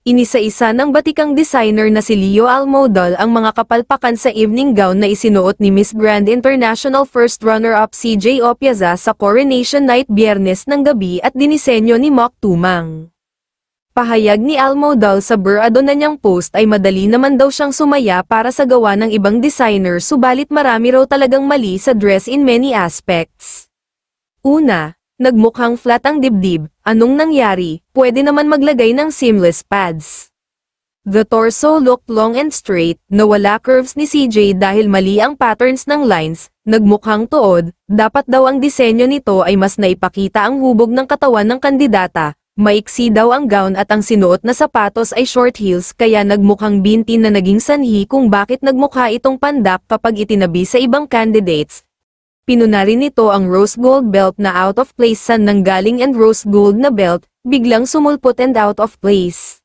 Inisa-isa ng batikang designer na si Leo Almodal ang mga kapalpakan sa evening gown na isinuot ni Miss Grand International First Runner-up CJ Opiaza sa Coronation Night Biyernes ng gabi at dinisenyo ni Mock Tumang. Pahayag ni Almodal sa burado na niyang post ay madali naman daw siyang sumaya para sa gawa ng ibang designer subalit marami raw talagang mali sa dress in many aspects. Una, nagmukhang flat ang dibdib, anong nangyari, pwede naman maglagay ng seamless pads. The torso looked long and straight, nawala curves ni CJ dahil mali ang patterns ng lines, nagmukhang tuod, dapat daw ang disenyo nito ay mas naipakita ang hubog ng katawan ng kandidata, maiksi daw ang gown at ang sinuot na sapatos ay short heels kaya nagmukhang binti na naging sanhi kung bakit nagmukha itong pandak kapag itinabi sa ibang candidates. Pinuna rin nito ang rose gold belt na out of place saan nanggaling and rose gold na belt, biglang sumulpot and out of place.